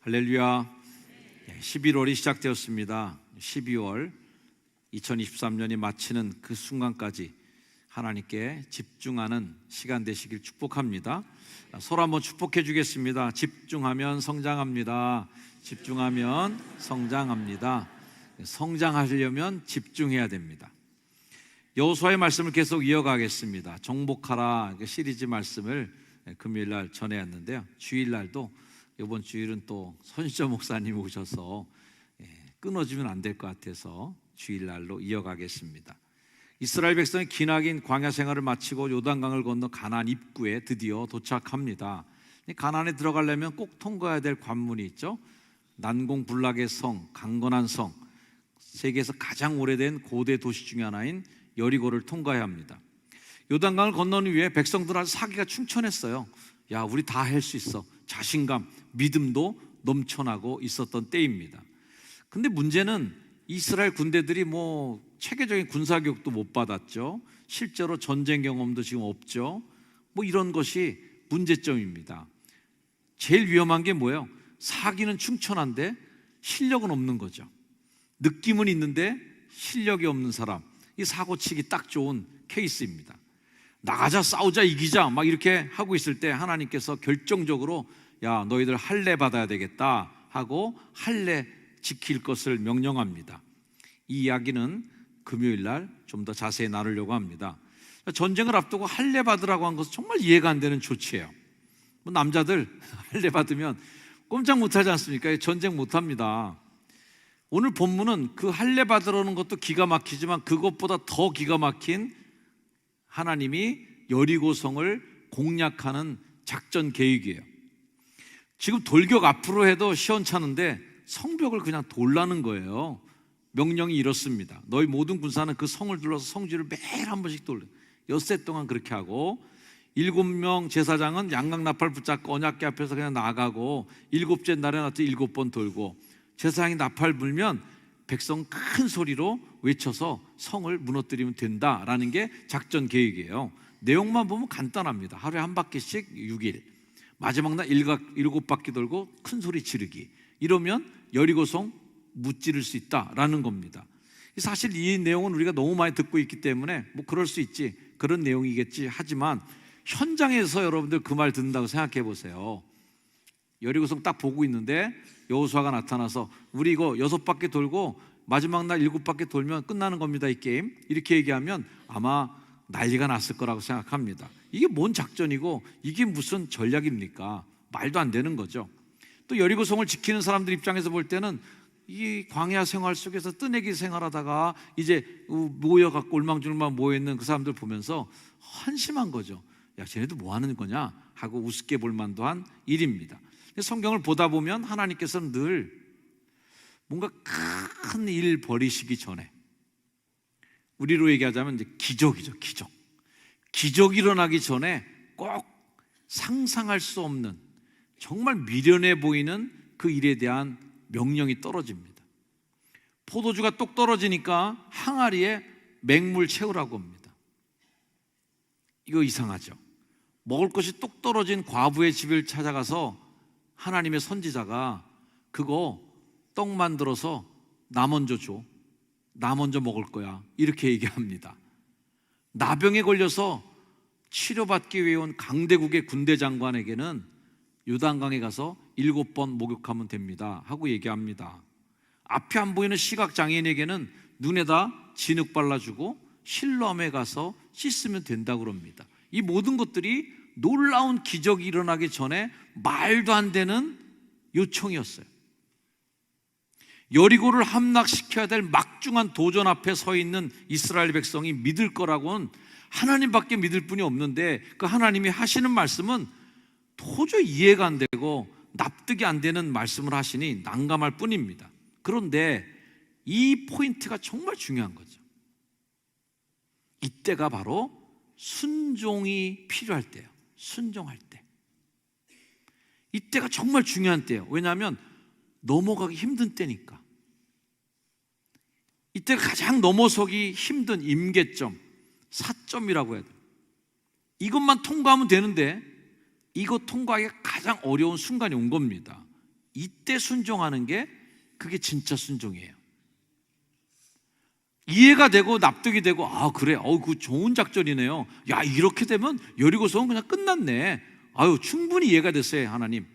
할렐루야. 11월이 시작되었습니다. 12월 2023년이 마치는 그 순간까지 하나님께 집중하는 시간 되시길 축복합니다. 서로 한번 축복해 주겠습니다. 집중하면 성장합니다. 집중하면 성장합니다. 성장하려면 집중해야 됩니다. 여호수아의 말씀을 계속 이어가겠습니다. 정복하라 시리즈 말씀을 금요일날 전해왔는데요. 주일날도 이번 주일은 또 선시저 목사님이 오셔서 끊어지면 안 될 것 같아서 주일날로 이어가겠습니다. 이스라엘 백성이 기나긴 광야 생활을 마치고 요단강을 건너 가나안 입구에 드디어 도착합니다. 가나안에 들어가려면 꼭 통과해야 될 관문이 있죠. 난공불락의 성, 강건한 성, 세계에서 가장 오래된 고대 도시 중에 하나인 여리고를 통과해야 합니다. 요단강을 건너는 위에 백성들 아주 사기가 충천했어요. 야, 우리 다 할 수 있어. 자신감, 믿음도 넘쳐나고 있었던 때입니다. 근데 문제는 이스라엘 군대들이 체계적인 군사교육도 못 받았죠. 실제로 전쟁 경험도 지금 없죠. 이런 것이 문제점입니다. 제일 위험한 게 뭐예요? 사기는 충천한데 실력은 없는 거죠. 느낌은 있는데 실력이 없는 사람, 이 사고치기 딱 좋은 케이스입니다. 나가자, 싸우자, 이기자 이렇게 하고 있을 때 하나님께서 결정적으로 야, 너희들 할례 받아야 되겠다 하고 할례 지킬 것을 명령합니다. 이 이야기는 금요일날 좀 더 자세히 나누려고 합니다. 전쟁을 앞두고 할례 받으라고 한 것은 정말 이해가 안 되는 조치예요. 남자들 할례 받으면 꼼짝 못하지 않습니까? 전쟁 못합니다. 오늘 본문은 그 할례 받으라는 것도 기가 막히지만 그것보다 더 기가 막힌 하나님이 여리고성을 공략하는 작전 계획이에요. 지금 돌격 앞으로 해도 시원찮은데 성벽을 그냥 돌라는 거예요. 명령이 이렇습니다. 너희 모든 군사는 그 성을 둘러서 성지를 매일 한 번씩 돌려. 엿새 동안 그렇게 하고 7명 제사장은 양각나팔 붙잡고 언약궤 앞에서 그냥 나가고 7째 날에 나또 7번 돌고 제사장이 나팔 불면 백성 큰 소리로 외쳐서 성을 무너뜨리면 된다라는 게 작전 계획이에요. 내용만 보면 간단합니다. 하루에 한 바퀴씩 6일, 마지막 날 7바퀴 돌고 큰 소리 지르기. 이러면 여리고성 무찌를 수 있다라는 겁니다. 사실 이 내용은 우리가 너무 많이 듣고 있기 때문에 그럴 수 있지, 그런 내용이겠지 하지만 현장에서 여러분들 그 말 듣는다고 생각해 보세요. 여리고성 딱 보고 있는데 여호수아가 나타나서 우리 이거 6바퀴 돌고 마지막 날 7바퀴 돌면 끝나는 겁니다, 이 게임. 이렇게 얘기하면 아마 난리가 났을 거라고 생각합니다. 이게 뭔 작전이고 이게 무슨 전략입니까? 말도 안 되는 거죠. 또 여리고성을 지키는 사람들 입장에서 볼 때는 이 광야 생활 속에서 뜨내기 생활하다가 이제 모여갖고 올망졸망 모여있는 그 사람들 보면서 한심한 거죠. 야, 쟤네도 뭐 하는 거냐 하고 우습게 볼 만도 한 일입니다. 성경을 보다 보면 하나님께서는 늘 뭔가 큰 일 벌이시기 전에, 우리로 얘기하자면 이제 기적이죠. 기적이 일어나기 전에 꼭 상상할 수 없는 정말 미련해 보이는 그 일에 대한 명령이 떨어집니다. 포도주가 똑 떨어지니까 항아리에 맹물 채우라고 합니다. 이거 이상하죠. 먹을 것이 똑 떨어진 과부의 집을 찾아가서 하나님의 선지자가 그거 떡 만들어서 나 먼저 줘, 나 먼저 먹을 거야, 이렇게 얘기합니다. 나병에 걸려서 치료받기 위해 온 강대국의 군대 장관에게는 요단강에 가서 7번 목욕하면 됩니다 하고 얘기합니다. 앞이 안 보이는 시각장애인에게는 눈에다 진흙 발라주고 실로암에 가서 씻으면 된다고 합니다. 이 모든 것들이 놀라운 기적이 일어나기 전에 말도 안 되는 요청이었어요. 여리고를 함락시켜야 될 막중한 도전 앞에 서 있는 이스라엘 백성이 믿을 거라고는 하나님밖에 믿을 분이 없는데 그 하나님이 하시는 말씀은 도저히 이해가 안 되고 납득이 안 되는 말씀을 하시니 난감할 뿐입니다. 그런데 이 포인트가 정말 중요한 거죠. 이때가 바로 순종이 필요할 때예요. 순종할 때. 이때가 정말 중요한 때예요. 왜냐하면 넘어가기 힘든 때니까. 이때가 가장 넘어서기 힘든 임계점, 사점이라고 해야 돼요. 이것만 통과하면 되는데 이거 통과하기가 가장 어려운 순간이 온 겁니다. 이때 순종하는 게 그게 진짜 순종이에요. 이해가 되고 납득이 되고, 아 그래, 그 좋은 작전이네요. 야, 이렇게 되면 여리고성은 그냥 끝났네. 아유, 충분히 이해가 됐어요, 하나님.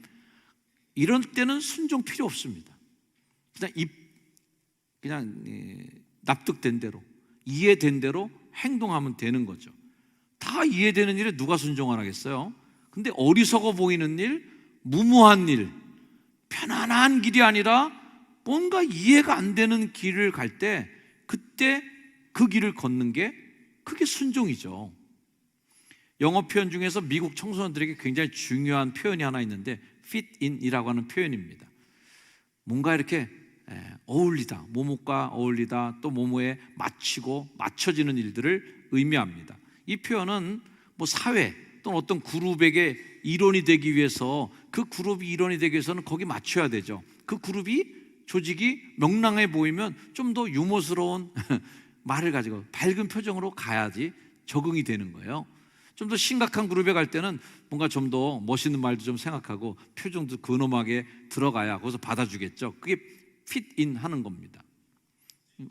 이런 때는 순종 필요 없습니다. 그냥 납득된 대로, 이해된 대로 행동하면 되는 거죠. 다 이해되는 일에 누가 순종을 하겠어요? 근데 어리석어 보이는 일, 무모한 일, 편안한 길이 아니라 뭔가 이해가 안 되는 길을 갈 때, 그때 그 길을 걷는 게 그게 순종이죠. 영어 표현 중에서 미국 청소년들에게 굉장히 중요한 표현이 하나 있는데 fit in이라고 하는 표현입니다. 뭔가 이렇게 어울리다, 뭐뭐과 어울리다, 또 뭐뭐에 맞추고 맞춰지는 일들을 의미합니다. 이 표현은 뭐 사회 또는 어떤 그룹에게 일원이 되기 위해서, 그 그룹이 일원이 되기 위해서는 거기 맞춰야 되죠. 그 그룹이, 조직이 명랑해 보이면 좀 더 유머스러운 말을 가지고 밝은 표정으로 가야지 적응이 되는 거예요. 좀 더 심각한 그룹에 갈 때는 뭔가 좀 더 멋있는 말도 좀 생각하고 표정도 근엄하게 들어가야 거기서 받아주겠죠. 그게 핏인 하는 겁니다.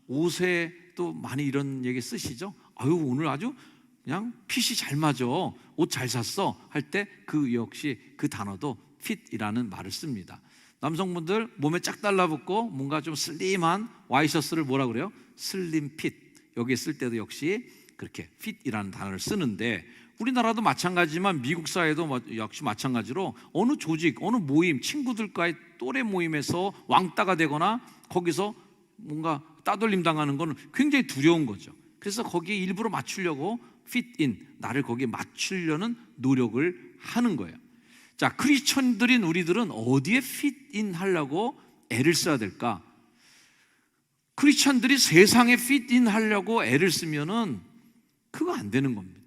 옷에 또 많이 이런 얘기 쓰시죠. 아유, 오늘 아주 그냥 핏이 잘 맞아, 옷 잘 샀어 할 때 그 역시 그 단어도 핏이라는 말을 씁니다. 남성분들 몸에 쫙 달라붙고 뭔가 좀 슬림한 와이셔츠를 뭐라 그래요? 슬림 핏. 여기 쓸 때도 역시 그렇게 핏이라는 단어를 쓰는데, 우리나라도 마찬가지지만 미국 사회도 역시 마찬가지로 어느 조직, 어느 모임, 친구들과의 또래 모임에서 왕따가 되거나 거기서 뭔가 따돌림 당하는 건 굉장히 두려운 거죠. 그래서 거기에 일부러 맞추려고 fit in, 나를 거기에 맞추려는 노력을 하는 거예요. 자, 크리스천들인 우리들은 어디에 fit in 하려고 애를 써야 될까? 크리스천들이 세상에 fit in 하려고 애를 쓰면은 그거 안 되는 겁니다.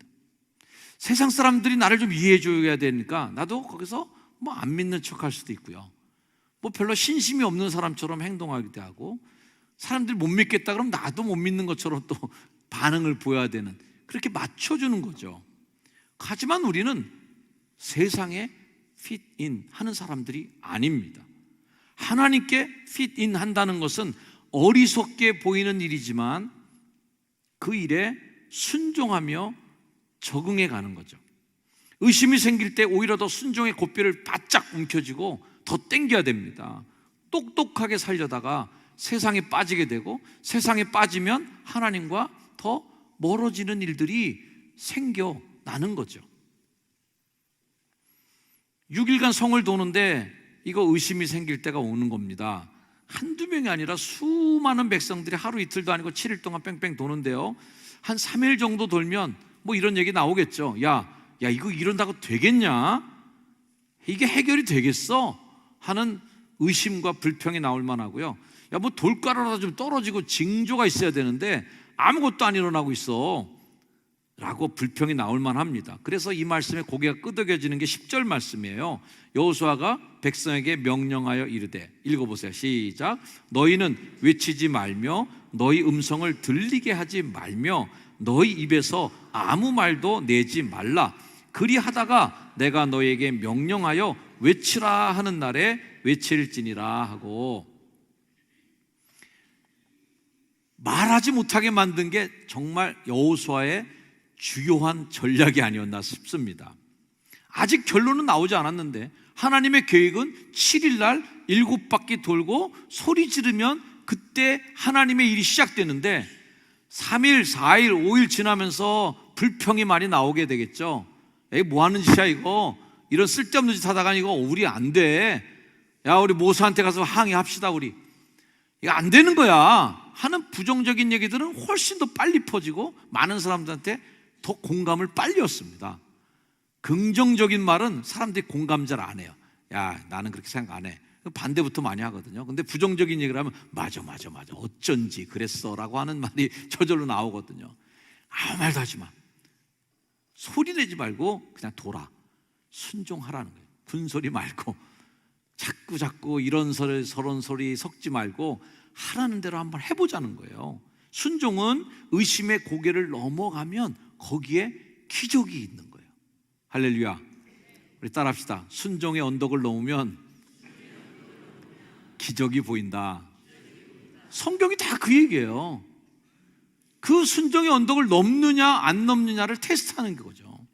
세상 사람들이 나를 좀 이해해 줘야 되니까 나도 거기서 뭐 안 믿는 척 할 수도 있고요, 뭐 별로 신심이 없는 사람처럼 행동하기도 하고, 사람들이 못 믿겠다 그러면 나도 못 믿는 것처럼 또 반응을 보여야 되는, 그렇게 맞춰주는 거죠. 하지만 우리는 세상에 fit in 하는 사람들이 아닙니다. 하나님께 fit in 한다는 것은 어리석게 보이는 일이지만 그 일에 순종하며 적응해 가는 거죠. 의심이 생길 때 오히려 더 순종의 고삐를 바짝 움켜쥐고 더 땡겨야 됩니다. 똑똑하게 살려다가 세상에 빠지게 되고, 세상에 빠지면 하나님과 더 멀어지는 일들이 생겨나는 거죠. 6일간 성을 도는데 이거 의심이 생길 때가 오는 겁니다. 한두 명이 아니라 수많은 백성들이 하루 이틀도 아니고 7일 동안 뺑뺑 도는데요, 한 3일 정도 돌면 뭐 이런 얘기 나오겠죠. 야 이거 이런다고 되겠냐? 이게 해결이 되겠어? 하는 의심과 불평이 나올 만하고요. 야, 뭐 돌가루라도 좀 떨어지고 징조가 있어야 되는데 아무것도 안 일어나고 있어 라고 불평이 나올 만합니다. 그래서 이 말씀에 고개가 끄덕여지는 게 10절 말씀이에요. 여호수아가 백성에게 명령하여 이르되, 읽어보세요. 시작. 너희는 외치지 말며 너희 음성을 들리게 하지 말며 너희 입에서 아무 말도 내지 말라. 그리하다가 내가 너희에게 명령하여 외치라 하는 날에 외칠지니라 하고, 말하지 못하게 만든 게 정말 여호수아의 주요한 전략이 아니었나 싶습니다. 아직 결론은 나오지 않았는데 하나님의 계획은 7일 날 7바퀴 돌고 소리 지르면 그때 하나님의 일이 시작되는데, 3일, 4일, 5일 지나면서 불평이 많이 나오게 되겠죠. 에이, 뭐 하는 짓이야 이거, 이런 쓸데없는 짓 하다가 이거 우리 안 돼, 야 우리 모세한테 가서 항의합시다, 우리 이거 안 되는 거야 하는 부정적인 얘기들은 훨씬 더 빨리 퍼지고 많은 사람들한테 더 공감을 빨리 얻습니다. 긍정적인 말은 사람들이 공감 잘 안 해요. 야, 나는 그렇게 생각 안 해. 반대부터 많이 하거든요. 근데 부정적인 얘기를 하면 맞아 어쩐지 그랬어 라고 하는 말이 저절로 나오거든요. 아무 말도 하지 마, 소리 내지 말고 그냥 돌아, 순종하라는 거예요. 군소리 말고 자꾸 이런 소리 저런 소리 섞지 말고 하라는 대로 한번 해보자는 거예요. 순종은 의심의 고개를 넘어가면 거기에 기적이 있는 거예요. 할렐루야. 우리 따라합시다. 순종의 언덕을 넘으면 기적이 보인다. 성경이 다 그 얘기예요. 그 순종의 언덕을 넘느냐 안 넘느냐를 테스트하는 거죠.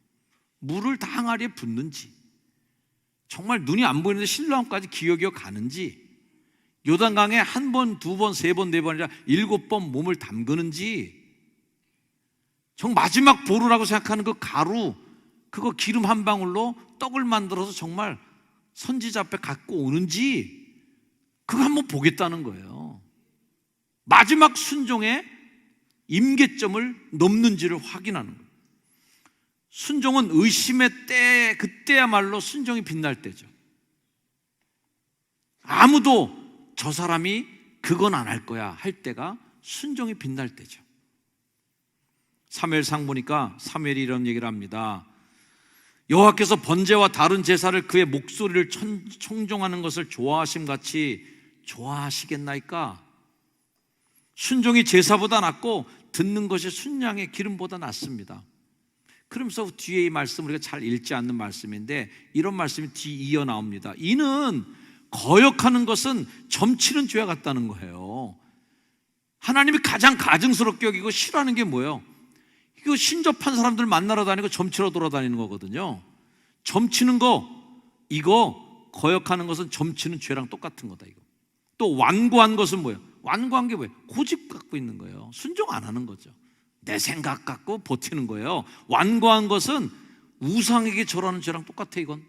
물을 다 항아리에 붓는지, 정말 눈이 안 보이는데 실로암까지 기어기어 가는지, 요단강에 한 번, 두 번, 세 번, 네 번이라 7번 몸을 담그는지, 정말 마지막 보루라고 생각하는 그 가루, 그거 기름 한 방울로 떡을 만들어서 정말 선지자 앞에 갖고 오는지, 그거 한번 보겠다는 거예요. 마지막 순종의 임계점을 넘는지를 확인하는 거예요. 순종은 의심의 때, 그때야말로 순종이 빛날 때죠. 아무도 저 사람이 그건 안 할 거야 할 때가 순종이 빛날 때죠. 사무엘상 보니까 사무엘이 이런 얘기를 합니다. 여호와께서 번제와 다른 제사를 그의 목소리를 청종하는 것을 좋아하심같이 좋아하시겠나이까? 순종이 제사보다 낫고 듣는 것이 순양의 기름보다 낫습니다. 그러면서 뒤에 이 말씀, 우리가 잘 읽지 않는 말씀인데 이런 말씀이 뒤 이어 나옵니다. 이는 거역하는 것은 점치는 죄와 같다는 거예요. 하나님이 가장 가증스럽게 여기고 싫어하는 게 뭐예요? 이거 신접한 사람들 만나러 다니고 점치러 돌아다니는 거거든요. 점치는 거, 이거 거역하는 것은 점치는 죄랑 똑같은 거다. 이거. 또 완고한 것은 뭐예요? 완고한 게 뭐예요? 고집 갖고 있는 거예요. 순종 안 하는 거죠. 내 생각 갖고 버티는 거예요. 완고한 것은 우상에게 절하는 죄랑 똑같아. 이건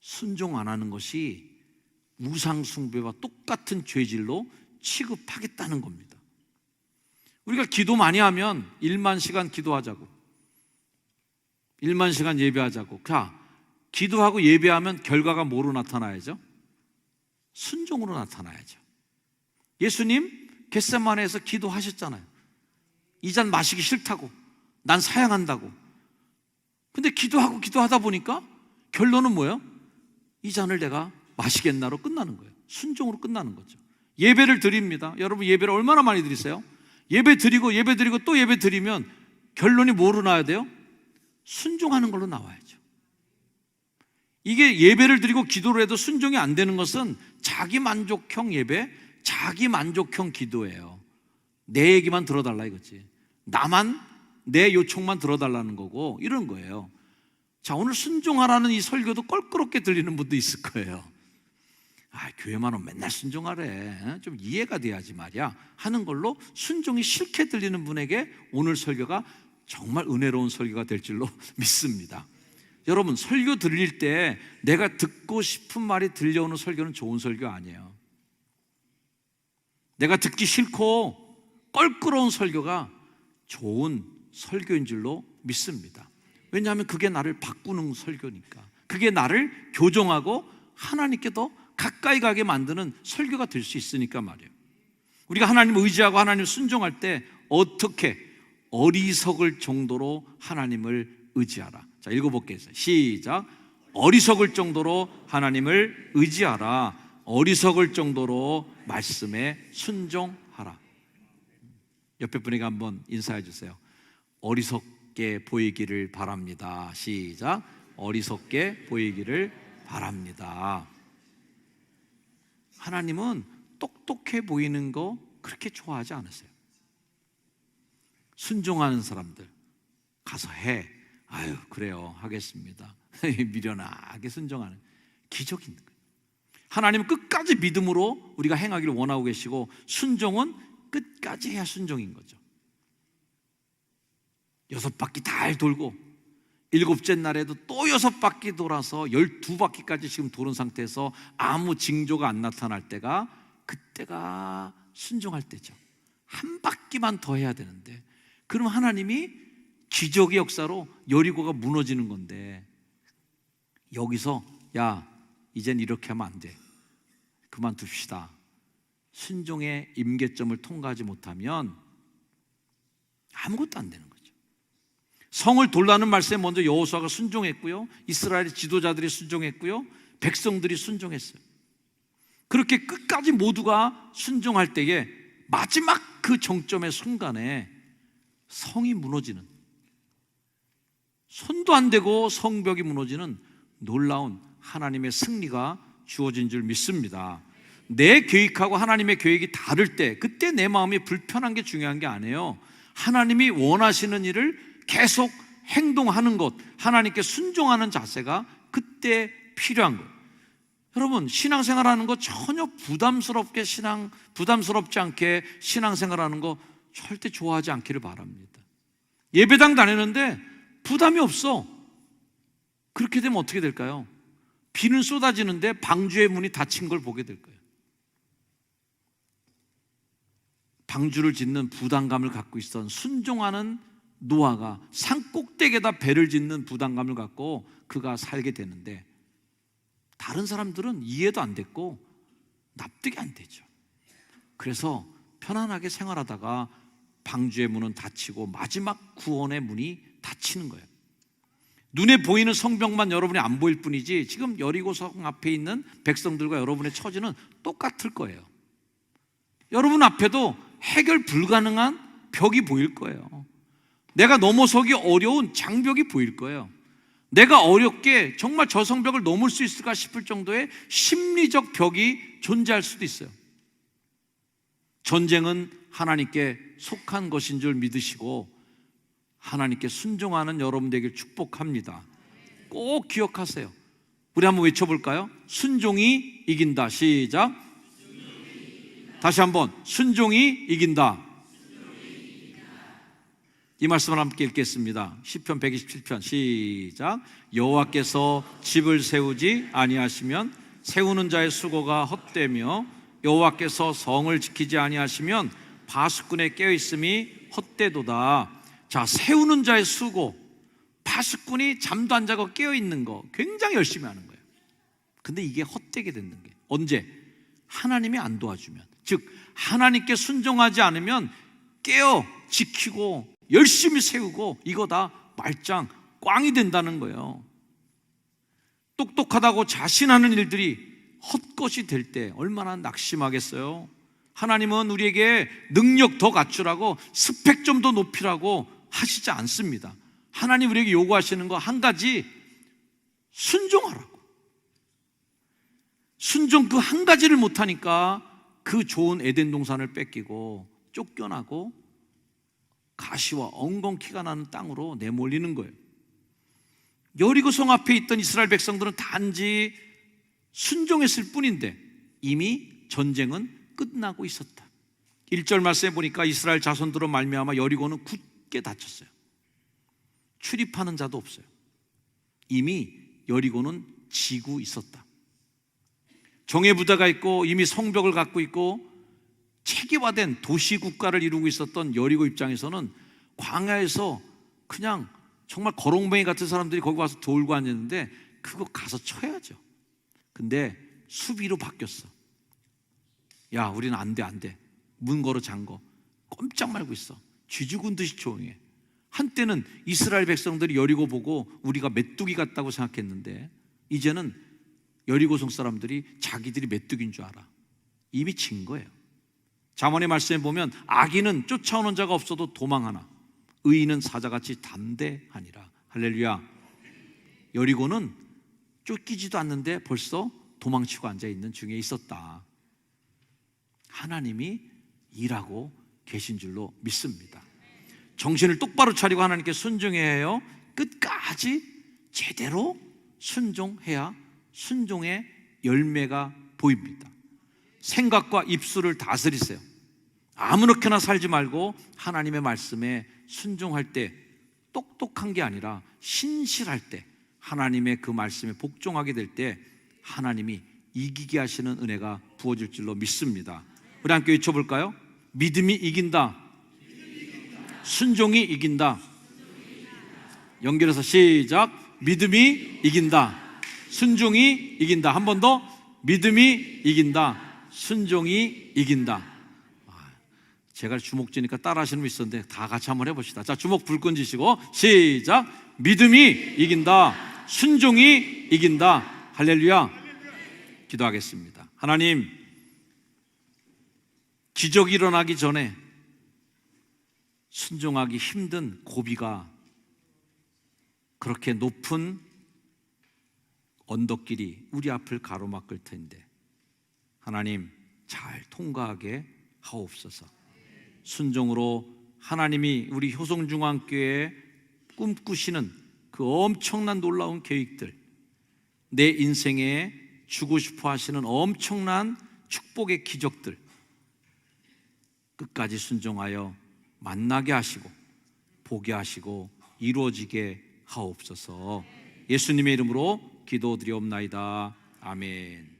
순종 안 하는 것이 우상 숭배와 똑같은 죄질로 취급하겠다는 겁니다. 우리가 기도 많이 하면 1만 시간 기도하자고, 1만 시간 예배하자고. 자, 기도하고 예배하면 결과가 뭐로 나타나야죠? 순종으로 나타나야죠. 예수님 겟세마네에서 기도하셨잖아요. 이 잔 마시기 싫다고, 난 사양한다고. 근데 기도하다 보니까 결론은 뭐예요? 이 잔을 내가 마시겠나로 끝나는 거예요. 순종으로 끝나는 거죠. 예배를 드립니다. 여러분 예배를 얼마나 많이 드리세요? 예배 드리고 또 예배 드리면 결론이 뭐로 나와야 돼요? 순종하는 걸로 나와야죠. 이게 예배를 드리고 기도를 해도 순종이 안 되는 것은 자기 만족형 예배, 자기 만족형 기도예요. 내 얘기만 들어달라 이거지. 나만, 내 요청만 들어달라는 거고 이런 거예요. 자, 오늘 순종하라는 이 설교도 껄끄럽게 들리는 분도 있을 거예요. 아, 교회만 오면 맨날 순종하래, 좀 이해가 돼야지 말이야 하는 걸로 순종이 싫게 들리는 분에게 오늘 설교가 정말 은혜로운 설교가 될 줄로 믿습니다. 여러분, 설교 들릴 때 내가 듣고 싶은 말이 들려오는 설교는 좋은 설교 아니에요. 내가 듣기 싫고 껄끄러운 설교가 좋은 설교인 줄로 믿습니다. 왜냐하면 그게 나를 바꾸는 설교니까, 그게 나를 교정하고 하나님께 더 가까이 가게 만드는 설교가 될 수 있으니까 말이에요. 우리가 하나님을 의지하고 하나님을 순종할 때 어떻게 어리석을 정도로 하나님을 의지하라. 자, 읽어볼게요. 시작. 어리석을 정도로 하나님을 의지하라. 어리석을 정도로 말씀에 순종하라. 옆에 분에게 한번 인사해 주세요. 어리석게 보이기를 바랍니다. 시작. 어리석게 보이기를 바랍니다. 하나님은 똑똑해 보이는 거 그렇게 좋아하지 않으세요. 순종하는 사람들 가서 해. 아유, 그래요, 하겠습니다. 미련하게 순종하는 기적이 있는 거예요. 하나님은 끝까지 믿음으로 우리가 행하기를 원하고 계시고, 순종은 끝까지 해야 순종인 거죠. 6바퀴 달 돌고 7째 날에도 또 6바퀴 돌아서 12바퀴까지 지금 도는 상태에서 아무 징조가 안 나타날 때가, 그때가 순종할 때죠. 한 바퀴만 더 해야 되는데, 그럼 하나님이 기적의 역사로 여리고가 무너지는 건데, 여기서 야, 이젠 이렇게 하면 안 돼, 그만둡시다. 순종의 임계점을 통과하지 못하면 아무것도 안 되는 거죠. 성을 돌라는 말씀에 먼저 여호수아가 순종했고요, 이스라엘의 지도자들이 순종했고요, 백성들이 순종했어요. 그렇게 끝까지 모두가 순종할 때에 마지막 그 정점의 순간에 성이 무너지는, 손도 안 대고 성벽이 무너지는 놀라운 하나님의 승리가 주어진 줄 믿습니다. 내 계획하고 하나님의 계획이 다를 때 그때 내 마음이 불편한 게 중요한 게 아니에요. 하나님이 원하시는 일을 계속 행동하는 것, 하나님께 순종하는 자세가 그때 필요한 거예요. 여러분, 신앙생활하는 거 전혀 부담스럽지 않게 신앙생활하는 거 절대 좋아하지 않기를 바랍니다. 예배당 다니는데 부담이 없어. 그렇게 되면 어떻게 될까요? 비는 쏟아지는데 방주의 문이 닫힌 걸 보게 될 거예요. 방주를 짓는 부담감을 갖고 있던 순종하는 노아가 산 꼭대기에다 배를 짓는 부담감을 갖고 그가 살게 되는데, 다른 사람들은 이해도 안 됐고 납득이 안 되죠. 그래서 편안하게 생활하다가 방주의 문은 닫히고 마지막 구원의 문이 닫히는 거예요. 눈에 보이는 성벽만 여러분이 안 보일 뿐이지 지금 여리고성 앞에 있는 백성들과 여러분의 처지는 똑같을 거예요. 여러분 앞에도 해결 불가능한 벽이 보일 거예요. 내가 넘어서기 어려운 장벽이 보일 거예요. 내가 어렵게 정말 저 성벽을 넘을 수 있을까 싶을 정도의 심리적 벽이 존재할 수도 있어요. 전쟁은 하나님께 속한 것인 줄 믿으시고 하나님께 순종하는 여러분 되길 축복합니다. 꼭 기억하세요. 우리 한번 외쳐볼까요? 순종이 이긴다. 시작. 다시 한번, 순종이 이긴다. 이 말씀을 함께 읽겠습니다. 시편 127편 시작. 여호와께서 집을 세우지 아니하시면 세우는 자의 수고가 헛되며 여호와께서 성을 지키지 아니하시면 파수꾼의 깨어있음이 헛되도다. 자, 세우는 자의 수고, 파수꾼이 잠도 안 자고 깨어있는 거 굉장히 열심히 하는 거예요. 근데 이게 헛되게 되는 게 언제? 하나님이 안 도와주면, 즉 하나님께 순종하지 않으면 깨어 지키고 열심히 세우고 이거 다 말짱 꽝이 된다는 거예요. 똑똑하다고 자신하는 일들이 헛것이 될 때 얼마나 낙심하겠어요. 하나님은 우리에게 능력 더 갖추라고, 스펙 좀 더 높이라고 하시지 않습니다. 하나님 우리에게 요구하시는 거 한 가지, 순종하라고. 순종 그 한 가지를 못하니까 그 좋은 에덴 동산을 뺏기고 쫓겨나고 가시와 엉겅퀴가 나는 땅으로 내몰리는 거예요. 여리고성 앞에 있던 이스라엘 백성들은 단지 순종했을 뿐인데 이미 전쟁은 끝나고 있었다. 1절 말씀에 보니까 이스라엘 자손들로 말미암아 여리고는 굳게 닫혔어요. 출입하는 자도 없어요. 이미 여리고는 지고 있었다. 정예 부대가 있고 이미 성벽을 갖고 있고 체계화된 도시 국가를 이루고 있었던 여리고 입장에서는 광야에서 그냥 정말 거렁뱅이 같은 사람들이 거기 와서 돌고 앉았는데 그거 가서 쳐야죠. 근데 수비로 바뀌었어. 야, 우리는 안 돼. 문 걸어 잠궈. 꼼짝 말고 있어. 쥐죽은 듯이 조용해. 한때는 이스라엘 백성들이 여리고 보고 우리가 메뚜기 같다고 생각했는데 이제는 여리고성 사람들이 자기들이 메뚜기인 줄 알아. 이미 진 거예요. 잠언의 말씀에 보면 악인은 쫓아오는 자가 없어도 도망하나 의인은 사자같이 담대하니라. 할렐루야. 여리고는 쫓기지도 않는데 벌써 도망치고 앉아있는 중에 있었다. 하나님이 일하고 계신 줄로 믿습니다. 정신을 똑바로 차리고 하나님께 순종해야 해요. 끝까지 제대로 순종해야 순종의 열매가 보입니다. 생각과 입술을 다스리세요. 아무렇게나 살지 말고 하나님의 말씀에 순종할 때, 똑똑한 게 아니라 신실할 때, 하나님의 그 말씀에 복종하게 될 때 하나님이 이기게 하시는 은혜가 부어질 줄로 믿습니다. 우리 함께 외쳐볼까요? 믿음이 이긴다. 순종이 이긴다. 연결해서 시작. 믿음이 이긴다. 순종이 이긴다. 한 번 더. 믿음이 이긴다. 순종이 이긴다. 제가 주먹 쥐니까 따라 하시는 분 있었는데 다 같이 한번 해봅시다. 자, 주먹 불끈 쥐시고 시작. 믿음이 이긴다. 순종이 이긴다. 할렐루야. 기도하겠습니다. 하나님, 기적이 일어나기 전에 순종하기 힘든 고비가 그렇게 높은 언덕길이 우리 앞을 가로막을 텐데 하나님 잘 통과하게 하옵소서. 순종으로 하나님이 우리 효성중앙교회에 꿈꾸시는 그 엄청난 놀라운 계획들, 내 인생에 주고 싶어 하시는 엄청난 축복의 기적들 끝까지 순종하여 만나게 하시고 보게 하시고 이루어지게 하옵소서. 예수님의 이름으로 기도드리옵나이다. 아멘.